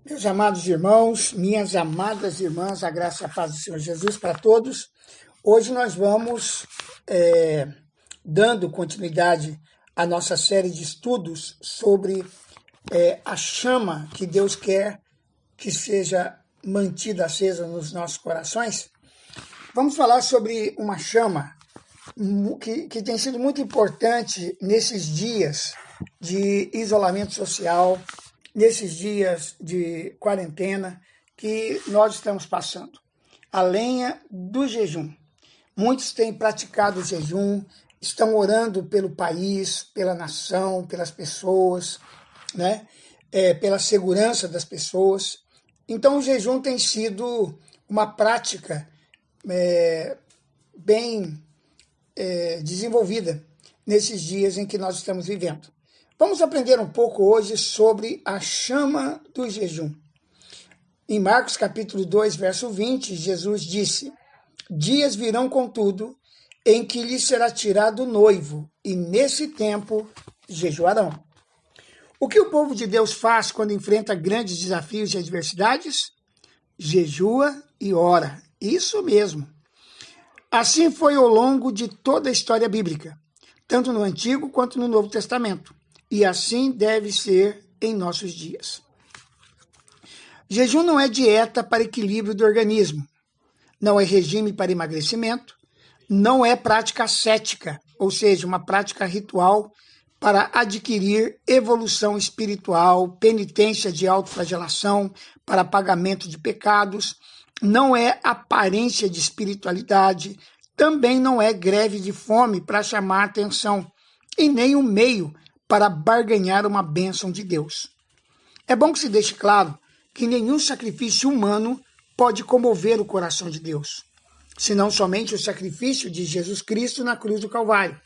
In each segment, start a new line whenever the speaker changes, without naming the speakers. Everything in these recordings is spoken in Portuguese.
Meus amados irmãos, minhas amadas irmãs, a graça e a paz do Senhor Jesus para todos. Hoje nós vamos dando continuidade à nossa série de estudos sobre a chama que Deus quer que seja mantida acesa nos nossos corações. Vamos falar sobre uma chama que tem sido muito importante nesses dias de isolamento social, nesses dias de quarentena que nós estamos passando. A lenha do jejum. Muitos têm praticado o jejum, estão orando pelo país, pela nação, pelas pessoas, né? Pela segurança das pessoas. Então, o jejum tem sido uma prática bem desenvolvida nesses dias em que nós estamos vivendo. Vamos aprender um pouco hoje sobre a chama do jejum. Em Marcos capítulo 2, verso 20, Jesus disse: dias virão, contudo, em que lhes será tirado o noivo, e nesse tempo jejuarão. O que o povo de Deus faz quando enfrenta grandes desafios e adversidades? Jejua e ora. Isso mesmo. Assim foi ao longo de toda a história bíblica, tanto no Antigo quanto no Novo Testamento. E assim deve ser em nossos dias. Jejum não é dieta para equilíbrio do organismo, não é regime para emagrecimento, não é prática ascética, ou seja, uma prática ritual para adquirir evolução espiritual, penitência de autoflagelação, para pagamento de pecados, não é aparência de espiritualidade, também não é greve de fome para chamar atenção, e nem um meio para barganhar uma bênção de Deus. É bom que se deixe claro que nenhum sacrifício humano pode comover o coração de Deus, senão somente o sacrifício de Jesus Cristo na cruz do Calvário.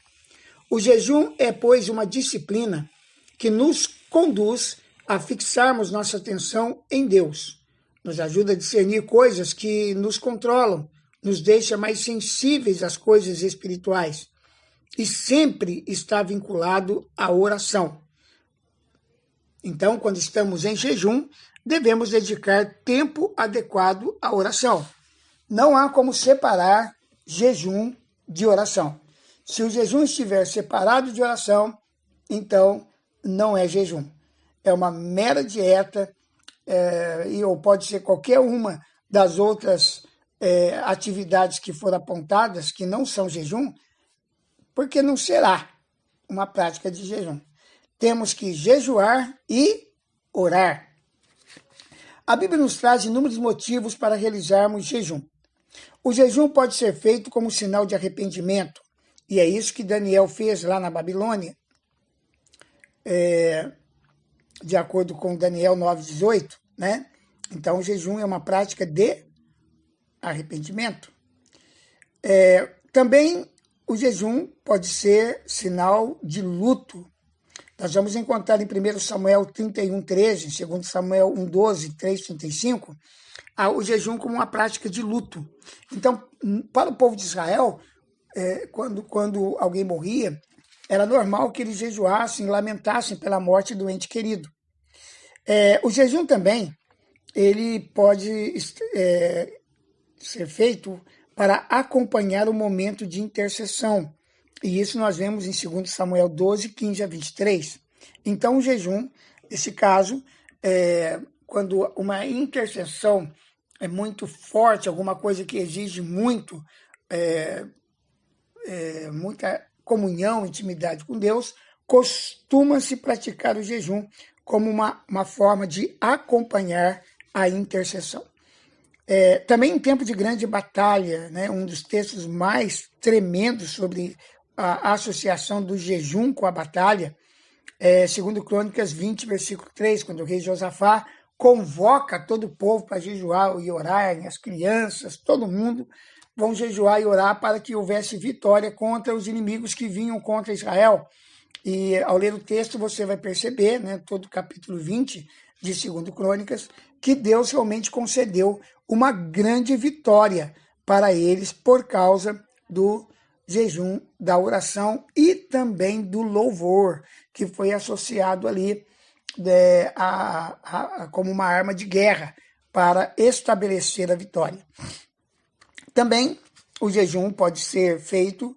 O jejum é, pois, uma disciplina que nos conduz a fixarmos nossa atenção em Deus. Nos ajuda a discernir coisas que nos controlam, nos deixa mais sensíveis às coisas espirituais e sempre está vinculado à oração. Então, quando estamos em jejum, devemos dedicar tempo adequado à oração. Não há como separar jejum de oração. Se o jejum estiver separado de oração, então não é jejum. É uma mera dieta, ou pode ser qualquer uma das outras atividades que foram apontadas, que não são jejum, porque não será uma prática de jejum. Temos que jejuar e orar. A Bíblia nos traz inúmeros motivos para realizarmos jejum. O jejum pode ser feito como sinal de arrependimento, e é isso que Daniel fez lá na Babilônia, de acordo com Daniel 9,18, né? Então, o jejum é uma prática de arrependimento. Também o jejum pode ser sinal de luto. Nós vamos encontrar em 1 Samuel 31:13, 2 Samuel 1:12, 3:35, o jejum como uma prática de luto. Então, para o povo de Israel, quando alguém morria, era normal que eles jejuassem, lamentassem pela morte do ente querido. O jejum também, ele pode ser feito para acompanhar o momento de intercessão. E isso nós vemos em 2 Samuel 12, 15 a 23. Então, o jejum, nesse caso, quando uma intercessão é muito forte, alguma coisa que exige muita comunhão, intimidade com Deus, costuma-se praticar o jejum como uma forma de acompanhar a intercessão. Também em tempo de grande batalha, né, um dos textos mais tremendos sobre a associação do jejum com a batalha, segundo Crônicas 20, versículo 3, quando o rei Josafá convoca todo o povo para jejuar e orar, as crianças, todo mundo vão jejuar e orar para que houvesse vitória contra os inimigos que vinham contra Israel. E ao ler o texto você vai perceber, né, todo o capítulo 20 de 2 Crônicas, que Deus realmente concedeu uma grande vitória para eles por causa do jejum, da oração e também do louvor, que foi associado ali como uma arma de guerra para estabelecer a vitória. Também o jejum pode ser feito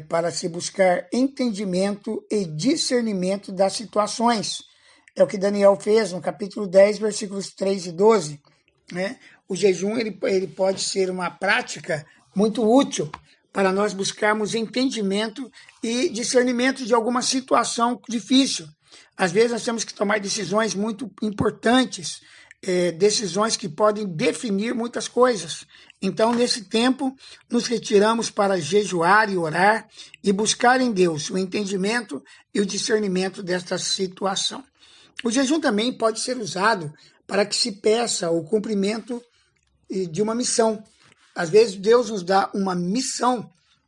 para se buscar entendimento e discernimento das situações. É o que Daniel fez no capítulo 10, versículos 3 e 12. Né? O jejum ele pode ser uma prática muito útil para nós buscarmos entendimento e discernimento de alguma situação difícil. Às vezes nós temos que tomar decisões muito importantes, decisões que podem definir muitas coisas. Então, nesse tempo, nos retiramos para jejuar e orar e buscar em Deus o entendimento e o discernimento desta situação. O jejum também pode ser usado para que se peça o cumprimento de uma missão. Às vezes, Deus nos dá uma missão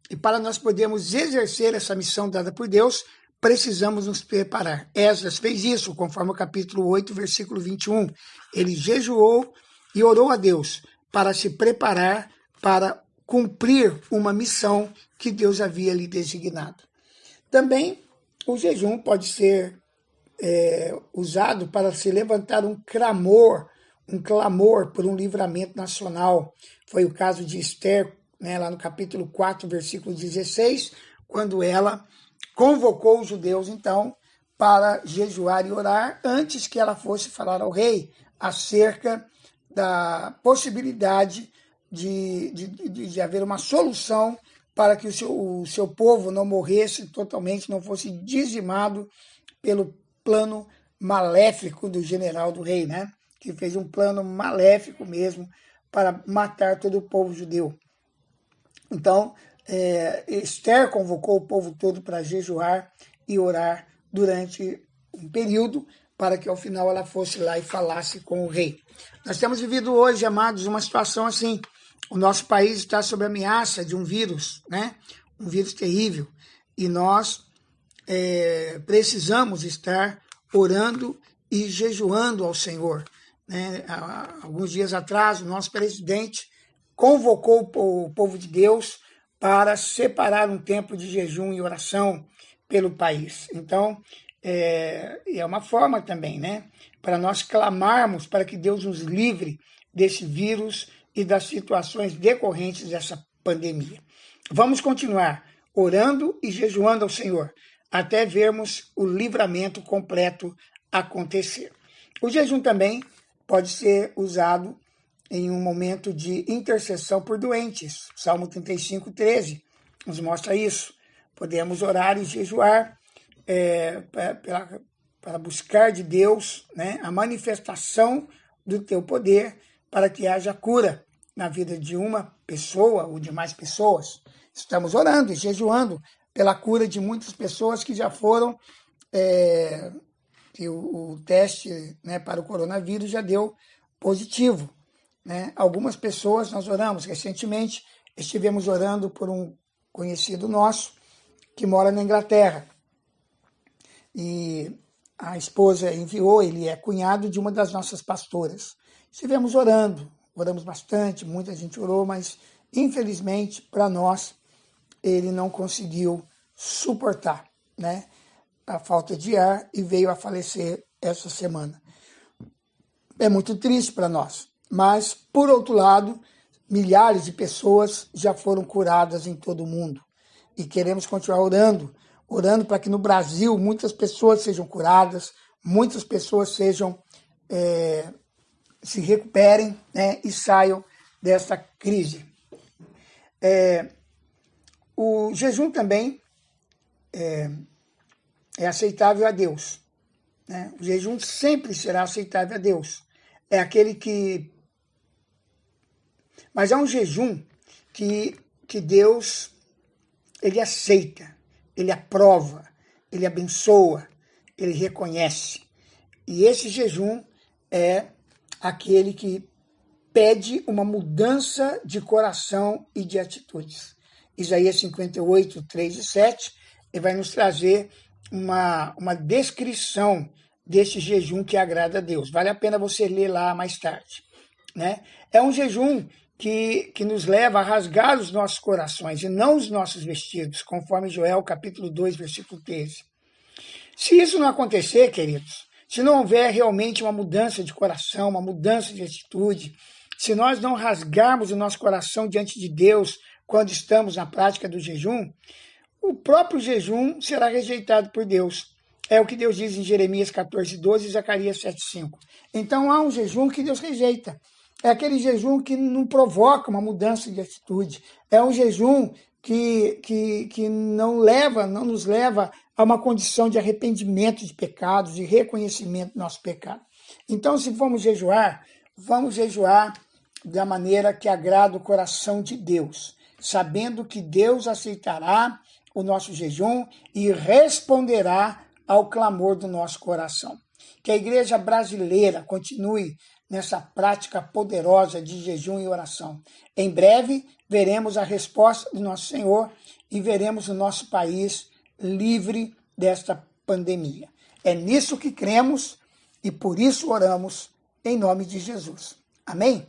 e para nós podermos exercer essa missão dada por Deus, precisamos nos preparar. Esdras fez isso, conforme o capítulo 8, versículo 21. Ele jejuou e orou a Deus para se preparar para cumprir uma missão que Deus havia lhe designado. Também o jejum pode ser usado para se levantar um clamor por um livramento nacional. Foi o caso de Esther, né, lá no capítulo 4, versículo 16, quando ela convocou os judeus, então, para jejuar e orar antes que ela fosse falar ao rei acerca da possibilidade de haver uma solução para que o seu povo não morresse totalmente, não fosse dizimado pelo plano maléfico do general do rei, né? Que fez um plano maléfico mesmo para matar todo o povo judeu. Então, Esther convocou o povo todo para jejuar e orar durante um período para que ao final ela fosse lá e falasse com o rei. Nós temos vivido hoje, amados, uma situação assim. O nosso país está sob ameaça de um vírus, né? Um vírus terrível. E nós precisamos estar orando e jejuando ao Senhor. Né? Há alguns dias atrás, o nosso presidente convocou o povo de Deus para separar um tempo de jejum e oração pelo país. Então, é uma forma também, né? Para nós clamarmos para que Deus nos livre desse vírus e das situações decorrentes dessa pandemia. Vamos continuar orando e jejuando ao Senhor, até vermos o livramento completo acontecer. O jejum também pode ser usado em um momento de intercessão por doentes. Salmo 35, 13 nos mostra isso. Podemos orar e jejuar para buscar de Deus, né, a manifestação do teu poder para que haja cura na vida de uma pessoa ou de mais pessoas. Estamos orando e jejuando pela cura de muitas pessoas que já foram, que o teste, né, para o coronavírus já deu positivo. Né? Algumas pessoas nós oramos. Recentemente estivemos orando por um conhecido nosso que mora na Inglaterra. E a esposa enviou, ele é cunhado de uma das nossas pastoras. Estivemos orando, oramos bastante, muita gente orou, mas infelizmente para nós ele não conseguiu suportar, né, a falta de ar e veio a falecer essa semana. É muito triste para nós, mas, por outro lado, milhares de pessoas já foram curadas em todo o mundo e queremos continuar orando para que no Brasil muitas pessoas sejam curadas, muitas pessoas se recuperem, né, e saiam dessa crise. O jejum também é aceitável a Deus. Né? O jejum sempre será aceitável a Deus. É aquele que... Mas é um jejum que Deus ele aceita, ele aprova, ele abençoa, ele reconhece. E esse jejum é aquele que pede uma mudança de coração e de atitudes. Isaías 58, 3 e 7, ele vai nos trazer uma descrição desse jejum que agrada a Deus. Vale a pena você ler lá mais tarde. Né? É um jejum que nos leva a rasgar os nossos corações e não os nossos vestidos, conforme Joel capítulo 2, versículo 13. Se isso não acontecer, queridos, se não houver realmente uma mudança de coração, uma mudança de atitude, se nós não rasgarmos o nosso coração diante de Deus quando estamos na prática do jejum, o próprio jejum será rejeitado por Deus. É o que Deus diz em Jeremias 14:12 e Zacarias 7:5. Então há um jejum que Deus rejeita. É aquele jejum que não provoca uma mudança de atitude. É um jejum que não nos leva a uma condição de arrependimento de pecados, de reconhecimento do nosso pecado. Então, se vamos jejuar da maneira que agrada o coração de Deus, sabendo que Deus aceitará o nosso jejum e responderá ao clamor do nosso coração. Que a igreja brasileira continue nessa prática poderosa de jejum e oração. Em breve, veremos a resposta do nosso Senhor e veremos o nosso país livre desta pandemia. É nisso que cremos e por isso oramos em nome de Jesus. Amém?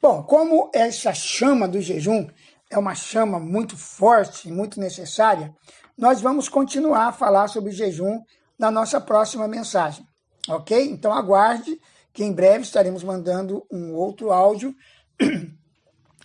Bom, como essa chama do jejum é uma chama muito forte e muito necessária, nós vamos continuar a falar sobre jejum na nossa próxima mensagem, ok? Então aguarde que em breve estaremos mandando um outro áudio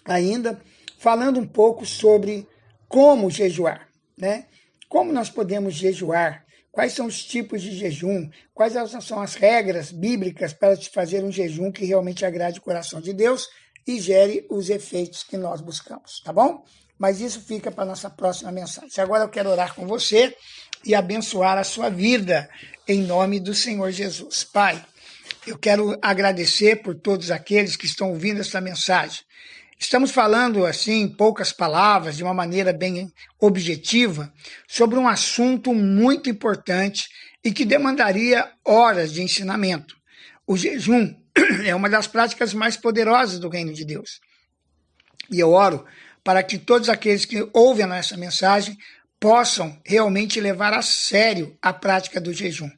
ainda, falando um pouco sobre como jejuar, né? Como nós podemos jejuar, quais são os tipos de jejum, quais são as regras bíblicas para se fazer um jejum que realmente agrade o coração de Deus e gere os efeitos que nós buscamos, tá bom? Mas isso fica para a nossa próxima mensagem. Agora eu quero orar com você e abençoar a sua vida em nome do Senhor Jesus. Pai, eu quero agradecer por todos aqueles que estão ouvindo esta mensagem. Estamos falando, assim, em poucas palavras, de uma maneira bem objetiva, sobre um assunto muito importante e que demandaria horas de ensinamento. O jejum é uma das práticas mais poderosas do reino de Deus. E eu oro para que todos aqueles que ouvem a nossa mensagem possam realmente levar a sério a prática do jejum.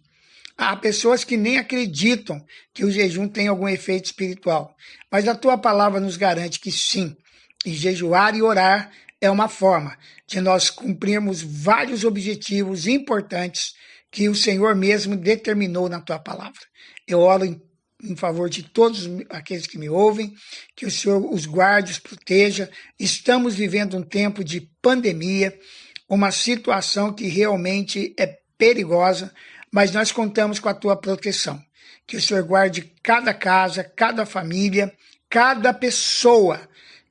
Há pessoas que nem acreditam que o jejum tem algum efeito espiritual, mas a tua palavra nos garante que sim. E jejuar e orar é uma forma de nós cumprirmos vários objetivos importantes que o Senhor mesmo determinou na tua palavra. Eu oro em favor de todos aqueles que me ouvem, que o Senhor os guarde, os proteja. Estamos vivendo um tempo de pandemia, uma situação que realmente é perigosa, mas nós contamos com a tua proteção. Que o Senhor guarde cada casa, cada família, cada pessoa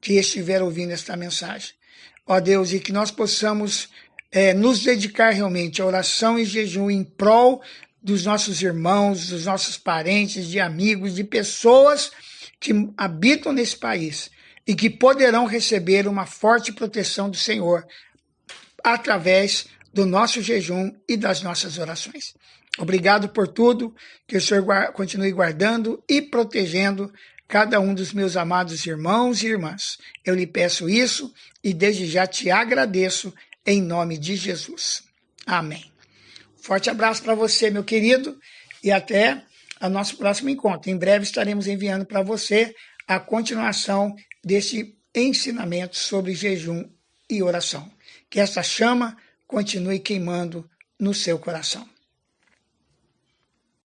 que estiver ouvindo esta mensagem. Ó Deus, e que nós possamos nos dedicar realmente à oração e jejum em prol dos nossos irmãos, dos nossos parentes, de amigos, de pessoas que habitam nesse país e que poderão receber uma forte proteção do Senhor através do nosso jejum e das nossas orações. Obrigado por tudo, que o Senhor continue guardando e protegendo cada um dos meus amados irmãos e irmãs. Eu lhe peço isso e desde já te agradeço em nome de Jesus. Amém. Forte abraço para você, meu querido, e até o nosso próximo encontro. Em breve estaremos enviando para você a continuação desse ensinamento sobre jejum e oração. Que essa chama continue queimando no seu coração.